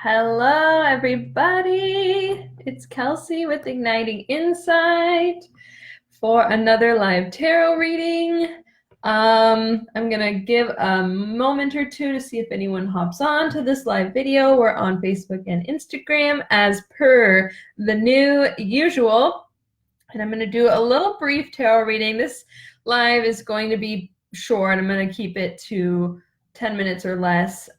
Hello, everybody. It's Kelsey with Igniting Insight for another live tarot reading. I'm going to give a moment or two to see if anyone hops on to this live video. We're on Facebook and Instagram as per the new usual. And I'm going to do a little brief tarot reading. This live is going to be short. I'm going to keep it to 10 minutes or less.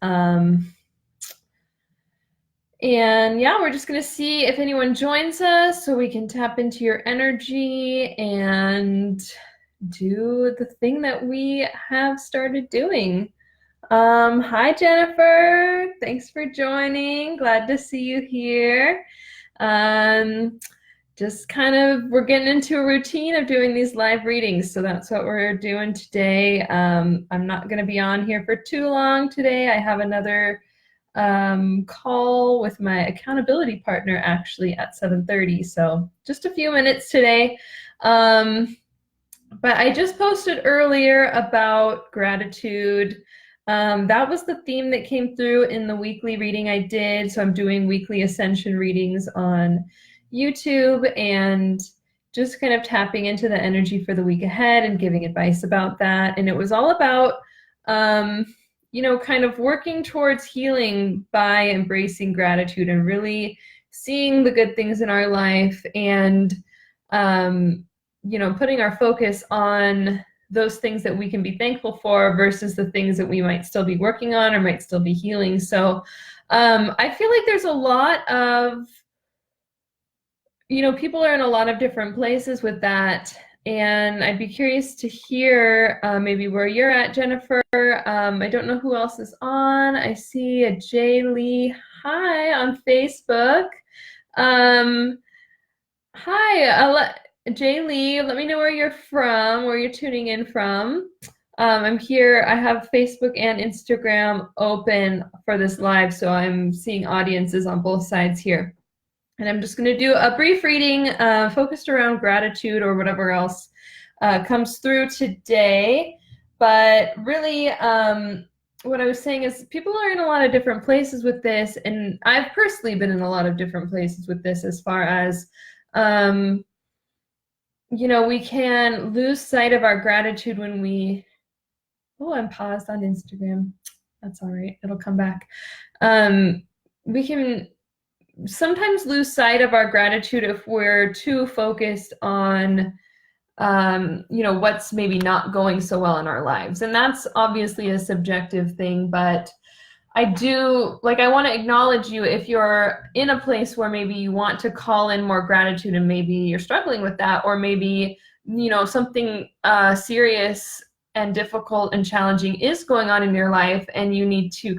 And yeah, we're just going to see if anyone joins us so we can tap into your energy and do the thing that we have started doing. Hi, Jennifer. Thanks for joining. Glad to see you here. Just kind of, we're getting into a routine of doing these live readings, so that's what we're doing today. I'm not going to be on here for too long today. I have another call with my accountability partner actually at 7:30, so just a few minutes today. But I just posted earlier about gratitude. That was the theme that came through in the weekly reading I did. So I'm doing weekly ascension readings on YouTube and just kind of tapping into the energy for the week ahead and giving advice about that. And it was all about kind of working towards healing by embracing gratitude and really seeing the good things in our life and, putting our focus on those things that we can be thankful for versus the things that we might still be working on or might still be healing. So I feel like there's a lot of, people are in a lot of different places with that. And I'd be curious to hear maybe where you're at, Jennifer. I don't know who else is on. I see a Jay Lee hi on Facebook. Hi, Jay Lee. Let me know where you're from, where you're tuning in from. I'm here. I have Facebook and Instagram open for this live, so I'm seeing audiences on both sides here. And I'm just going to do a brief reading focused around gratitude or whatever else comes through today. But really, what I was saying is people are in a lot of different places with this. And I've personally been in a lot of different places with this as far as, we can lose sight of our gratitude when we, I'm paused on Instagram. That's all right. It'll come back. We can sometimes lose sight of our gratitude if we're too focused on, what's maybe not going so well in our lives. And that's obviously a subjective thing, but I want to acknowledge you if you're in a place where maybe you want to call in more gratitude and maybe you're struggling with that, or maybe, something serious and difficult and challenging is going on in your life and you need to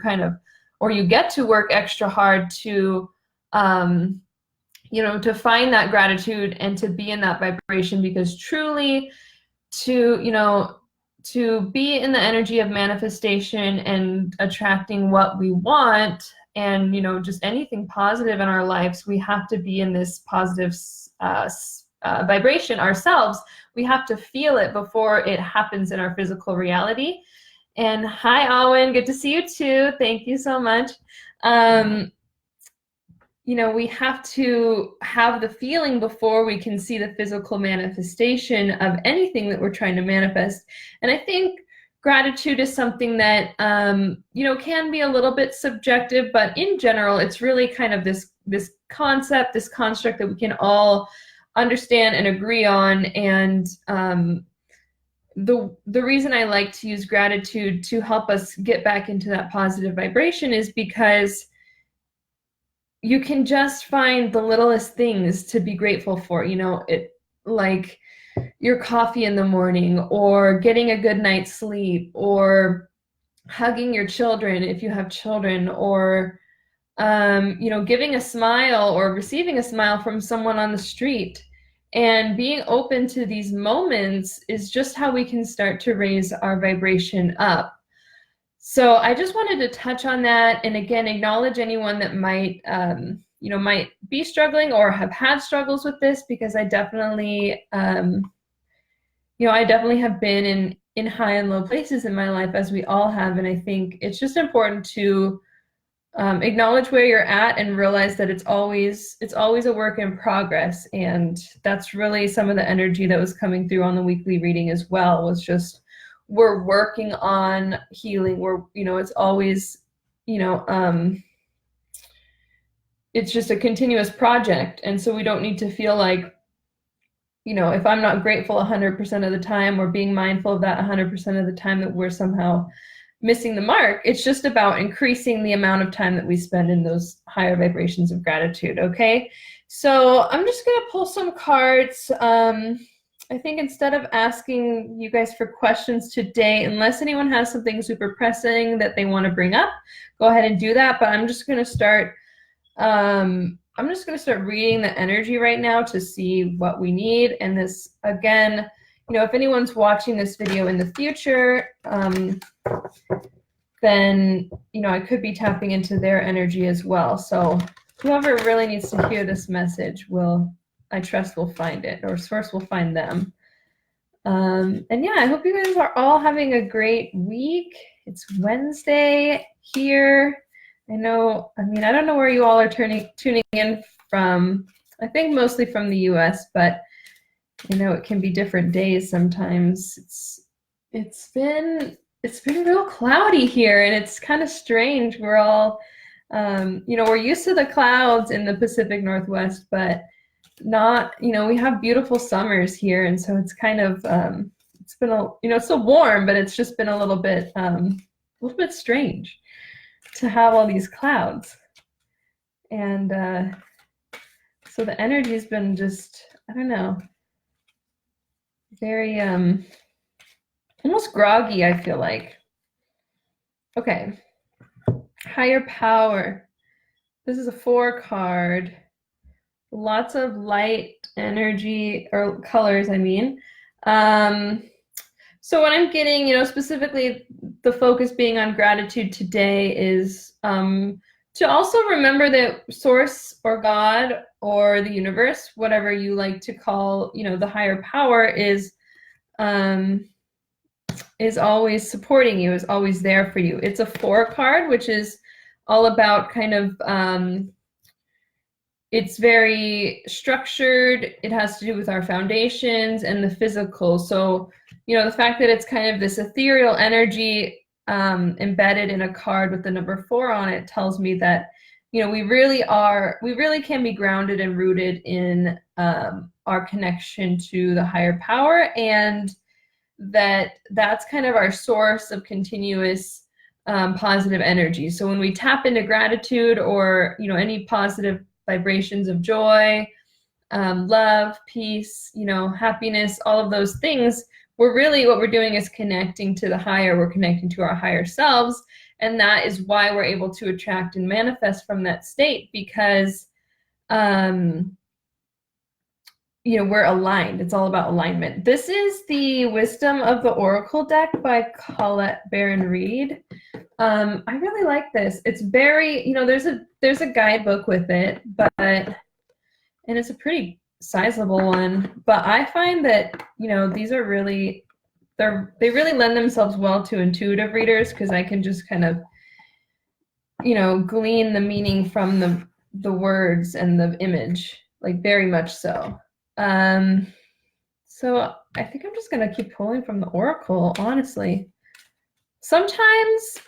or you get to work extra hard to to find that gratitude and to be in that vibration, because truly to be in the energy of manifestation and attracting what we want and, just anything positive in our lives, we have to be in this positive vibration ourselves. We have to feel it before it happens in our physical reality. And hi, Owen, good to see you too. Thank you so much. We have to have the feeling before we can see the physical manifestation of anything that we're trying to manifest. And I think gratitude is something that, can be a little bit subjective, but in general, it's really kind of this concept, this construct that we can all understand and agree on. And the reason I like to use gratitude to help us get back into that positive vibration is because you can just find the littlest things to be grateful for, like your coffee in the morning, or getting a good night's sleep, or hugging your children if you have children, or, giving a smile or receiving a smile from someone on the street. And being open to these moments is just how we can start to raise our vibration up. So I just wanted to touch on that, and again, acknowledge anyone that might be struggling or have had struggles with this, because I definitely, I definitely have been in high and low places in my life, as we all have, and I think it's just important to acknowledge where you're at and realize that it's always a work in progress. And that's really some of the energy that was coming through on the weekly reading as well, was just we're working on healing. We're, it's always, it's just a continuous project. And so we don't need to feel like, if I'm not grateful 100% of the time, or being mindful of that 100% of the time, that we're somehow missing the mark. It's just about increasing the amount of time that we spend in those higher vibrations of gratitude. Okay, so I'm just gonna pull some cards. I think instead of asking you guys for questions today, unless anyone has something super pressing that they want to bring up, go ahead and do that. But I'm just gonna start reading the energy right now to see what we need. And this, again, if anyone's watching this video in the future, then, I could be tapping into their energy as well. So whoever really needs to hear this message I trust will find it, or source will find them. And yeah, I hope you guys are all having a great week. It's Wednesday here. I don't know where you all are tuning in from. I think mostly from the US, but it can be different days sometimes. It's been real cloudy here, and it's kind of strange. We're all we're used to the clouds in the Pacific Northwest, but not, we have beautiful summers here, and so it's kind of it's been it's still warm, but it's just been a little bit strange to have all these clouds. And so the energy's been just, I don't know, very almost groggy, I feel like. Okay, higher power. This is a 4 card. Lots of light energy, or colors, I mean. So what I'm getting, specifically the focus being on gratitude today, is to also remember that Source, or God, or the universe, whatever you like to call, the higher power, is always supporting you, is always there for you. It's a 4 card, which is all about kind of, it's very structured. It has to do with our foundations and the physical. So, the fact that it's kind of this ethereal energy embedded in a card with the number 4 on it tells me that, we really can be grounded and rooted in our connection to the higher power, and that's kind of our source of continuous positive energy. So when we tap into gratitude, or any positive vibrations of joy, love, peace, happiness, all of those things, what we're doing is connecting to the higher. We're connecting to our higher selves, and that is why we're able to attract and manifest from that state, because we're aligned. It's all about alignment. This is the Wisdom of the Oracle deck by baron-reid. I really like this. It's very, there's a guidebook with it, and it's a pretty sizable one. But I find that, these are they really lend themselves well to intuitive readers, because I can just kind of, glean the meaning from the words and the image, like very much so. So I think I'm just gonna keep pulling from the Oracle, honestly. Sometimes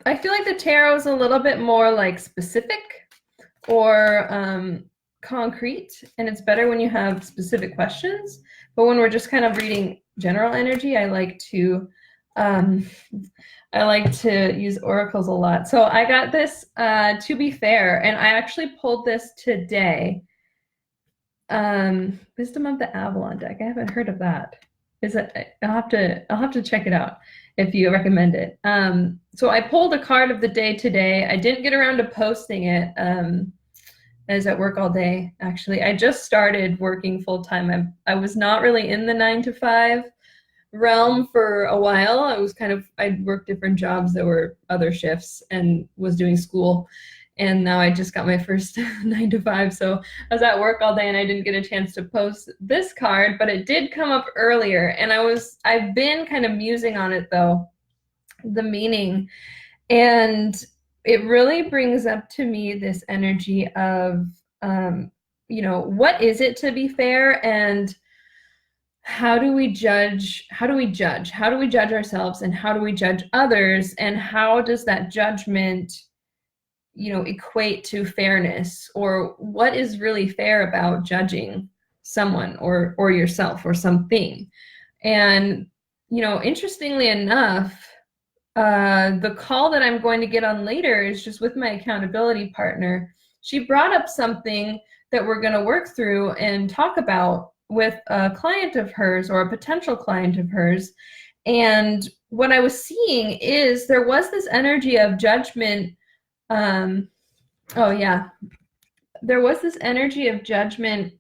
I feel like the tarot is a little bit more like specific, or concrete, and it's better when you have specific questions. But when we're just kind of reading general energy, I like to use oracles a lot. So I got this To Be Fair, and I actually pulled this today. Wisdom of the Avalon deck. I haven't heard of that. I'll have to check it out if you recommend it. So I pulled a card of the day today. I didn't get around to posting it. I was at work all day, actually. I just started working full-time. I was not really in the 9-to-5 realm for a while. I'd worked different jobs that were other shifts, and was doing school. And now I just got my first 9-to-5. So I was at work all day, and I didn't get a chance to post this card, but it did come up earlier. And I've been kind of musing on it, though, the meaning. And it really brings up to me this energy of, you know, what is it to be fair, and how do we judge ourselves, and how do we judge others, and how does that judgment, you know, equate to fairness, or what is really fair about judging someone or yourself or something. And, you know, interestingly enough, the call that I'm going to get on later is just with my accountability partner. She brought up something that we're going to work through and talk about with a client of hers, or a potential client of hers. And what I was seeing is there was this energy of judgment. Oh yeah, there was this energy of judgment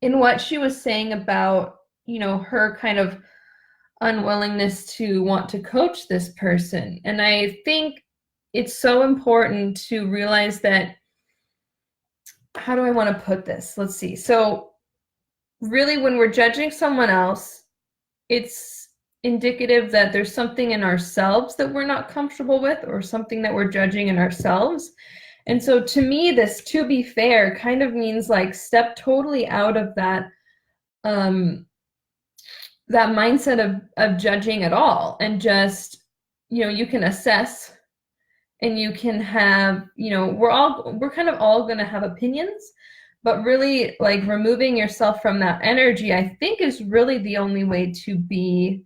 in what she was saying about, you know, her kind of unwillingness to want to coach this person. And I think it's so important to realize that, how do I want to put this? Let's see. So really, when we're judging someone else, it's indicative that there's something in ourselves that we're not comfortable with, or something that we're judging in ourselves. And so to me, this to be fair kind of means like step totally out of that that mindset of judging at all, and just, you know, you can assess, and you can have, you know, we're kind of all going to have opinions, but really, like, removing yourself from that energy, I think, is really the only way to be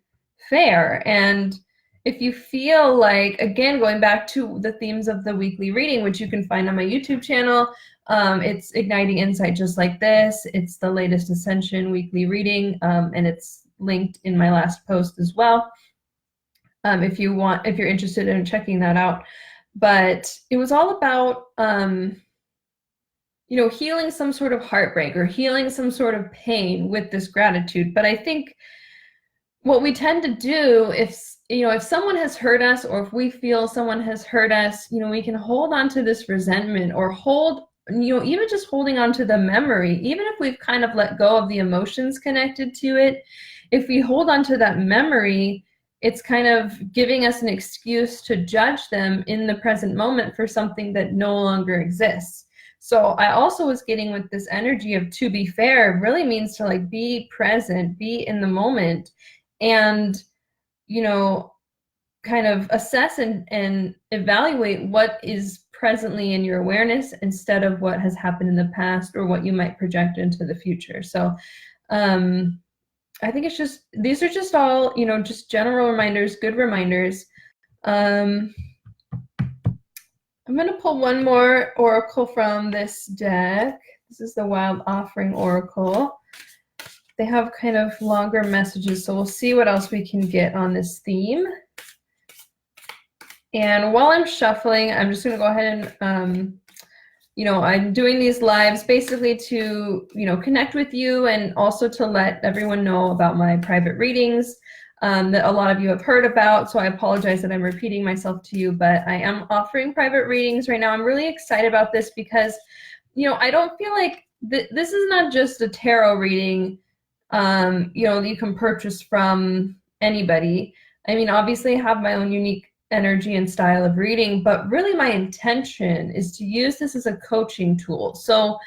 fair. And if you feel like, again, going back to the themes of the weekly reading, which you can find on my YouTube channel, it's Igniting Insight Just Like This. It's the latest Ascension weekly reading, and it's linked in my last post as well, if you're interested in checking that out. But it was all about, you know, healing some sort of heartbreak, or healing some sort of pain with this gratitude. But I think what we tend to do, if someone has hurt us, or if we feel someone has hurt us, you know, we can hold on to this resentment, or even just holding on to the memory, even if we've kind of let go of the emotions connected to it. If we hold on to that memory, it's kind of giving us an excuse to judge them in the present moment for something that no longer exists. So I also was getting with this energy of to be fair really means to, like, be present, be in the moment, and, you know, kind of assess and evaluate what is presently in your awareness, instead of what has happened in the past, or what you might project into the future. So I think it's just, these are just all, you know, just general reminders, good reminders. I'm going to pull one more oracle from this deck. This is the Wild Offering Oracle. They have kind of longer messages, so we'll see what else we can get on this theme. And while I'm shuffling, I'm just going to go ahead and, you know, I'm doing these lives basically to, you know, connect with you, and also to let everyone know about my private readings that a lot of you have heard about. So I apologize that I'm repeating myself to you, but I am offering private readings right now. I'm really excited about this because, you know, I don't feel like this is not just a tarot reading, you know, that you can purchase from anybody. I mean, obviously I have my own unique energy and style of reading, but really my intention is to use this as a coaching tool. So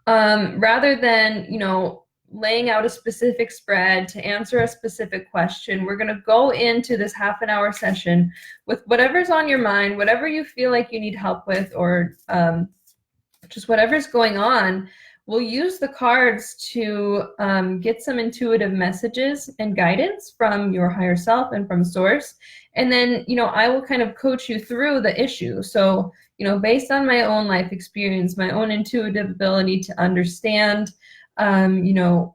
rather than, you know, laying out a specific spread to answer a specific question, we're going to go into this half-an-hour session with whatever's on your mind, whatever you feel like you need help with, or just whatever's going on. We'll use the cards to get some intuitive messages and guidance from your higher self and from source. And then, you know, I will kind of coach you through the issue. So, you know, based on my own life experience, my own intuitive ability to understand, you know,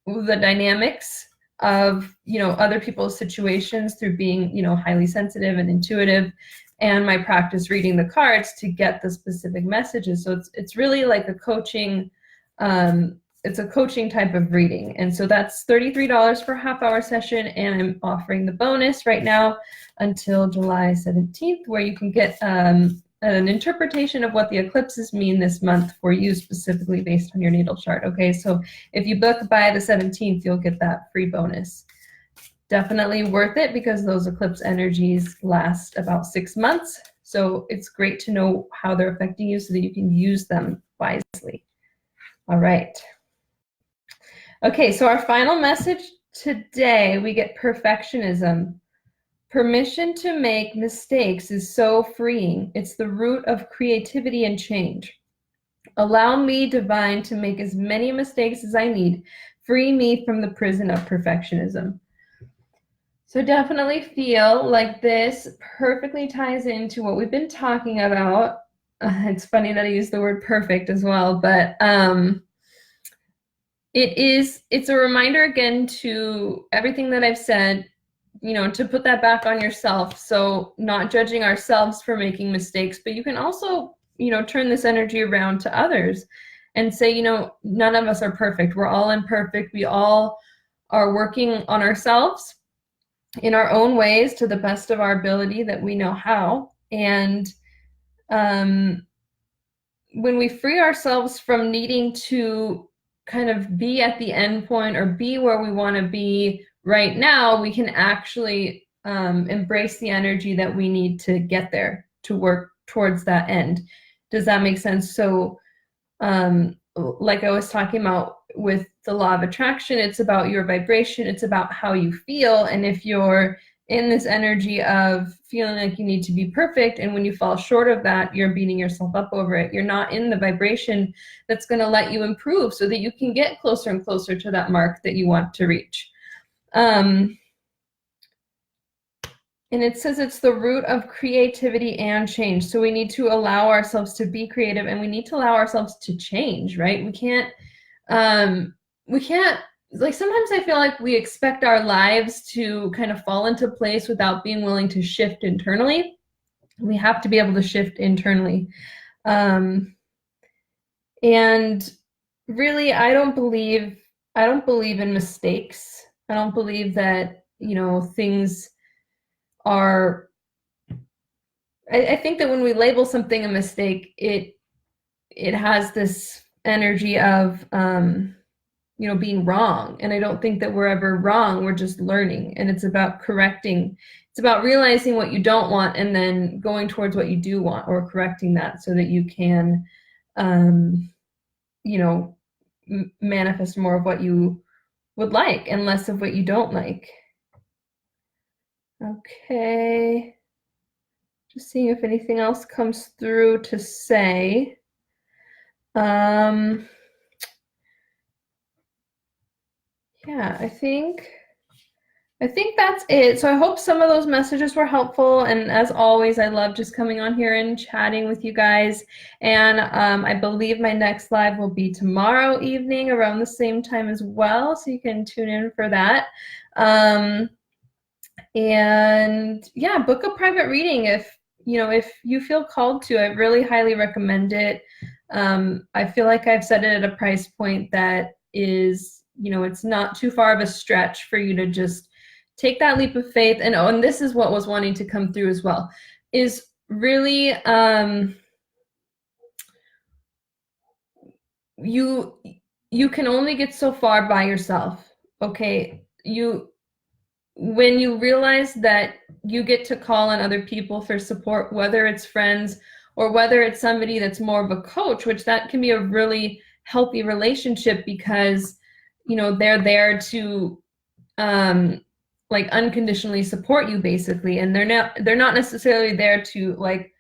the dynamics of, you know, other people's situations through being, you know, highly sensitive and intuitive, and my practice reading the cards to get the specific messages. So it's really like a coaching, it's a coaching type of reading. And so that's $33 for a half-hour session, and I'm offering the bonus right now until July 17th, where you can get an interpretation of what the eclipses mean this month for you specifically based on your natal chart. Okay, so if you book by the 17th, you'll get that free bonus. Definitely worth it, because those eclipse energies last about 6 months. So it's great to know how they're affecting you so that you can use them wisely. All right. Okay, so our final message today, we get perfectionism. Permission to make mistakes is so freeing. It's the root of creativity and change. Allow me, divine, to make as many mistakes as I need. Free me from the prison of perfectionism. So definitely feel like this perfectly ties into what we've been talking about. It's funny that I use the word perfect as well, but it's a reminder again to everything that I've said, you know, to put that back on yourself. So not judging ourselves for making mistakes, but you can also, you know, turn this energy around to others and say, you know, none of us are perfect. We're all imperfect. We all are working on ourselves in our own ways to the best of our ability that we know how. And when we free ourselves from needing to kind of be at the end point or be where we want to be right now, we can actually embrace the energy that we need to get there, to work towards that end. Does that make sense? So like I was talking about with the law of attraction, it's about your vibration, it's about how you feel. And if you're in this energy of feeling like you need to be perfect, and when you fall short of that, you're beating yourself up over it, you're not in the vibration that's going to let you improve so that you can get closer and closer to that mark that you want to reach. And it says it's the root of creativity and change. So we need to allow ourselves to be creative, and we need to allow ourselves to change, right? We can't, like, sometimes I feel like we expect our lives to kind of fall into place without being willing to shift internally. We have to be able to shift internally. And really, I don't believe in mistakes. I don't believe that, you know, things are, I think that when we label something a mistake, it has this energy of, you know, being wrong. And I don't think that we're ever wrong. We're just learning. And it's about correcting. It's about realizing what you don't want and then going towards what you do want, or correcting that so that you can, you know, manifest more of what you would like and less of what you don't like. Okay. Just seeing if anything else comes through to say. Yeah, I think that's it. So I hope some of those messages were helpful. And as always, I love just coming on here and chatting with you guys. And I believe my next live will be tomorrow evening around the same time as well. So you can tune in for that. And yeah, book a private reading if you feel called to. I really highly recommend it. I feel like I've set it at a price point that is, you know, it's not too far of a stretch for you to just take that leap of faith. And this is what was wanting to come through as well, is really you can only get so far by yourself. Okay, when you realize that you get to call on other people for support, whether it's friends or whether it's somebody that's more of a coach, which that can be a really healthy relationship, because, you know, they're there to like unconditionally support you basically, and they're not necessarily there to like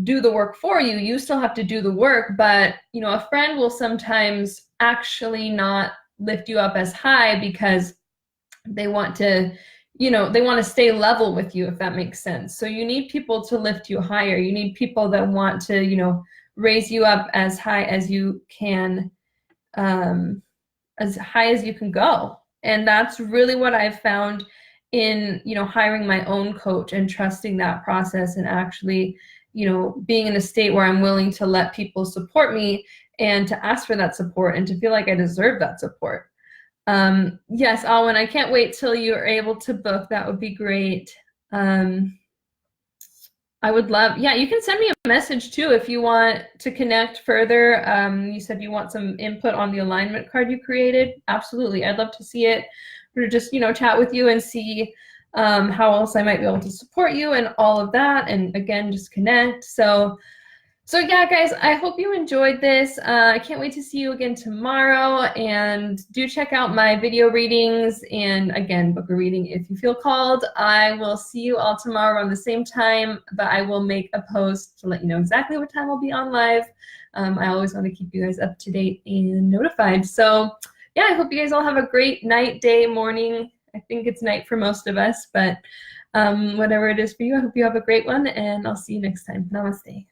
do the work for you. You still have to do the work, but, you know, a friend will sometimes actually not lift you up as high because they want to, you know, they want to stay level with you, if that makes sense. So you need people to lift you higher. You need people that want to, you know, raise you up as high as you can, as high as you can go. And that's really what I've found in, you know, hiring my own coach and trusting that process, and actually, you know, being in a state where I'm willing to let people support me and to ask for that support and to feel like I deserve that support. Yes, Alwyn, I can't wait till you're able to book. That would be great. I would love, yeah, you can send me a message too if you want to connect further. You said you want some input on the alignment card you created. Absolutely, I'd love to see it, or just, you know, chat with you and see how else I might be able to support you and all of that, and again, just connect. So yeah, guys, I hope you enjoyed this. I can't wait to see you again tomorrow, and do check out my video readings, and again, book a reading if you feel called. I will see you all tomorrow around the same time, but I will make a post to let you know exactly what time I'll be on live. I always want to keep you guys up to date and notified. So yeah, I hope you guys all have a great night, day, morning. I think it's night for most of us, but whatever it is for you, I hope you have a great one, and I'll see you next time. Namaste.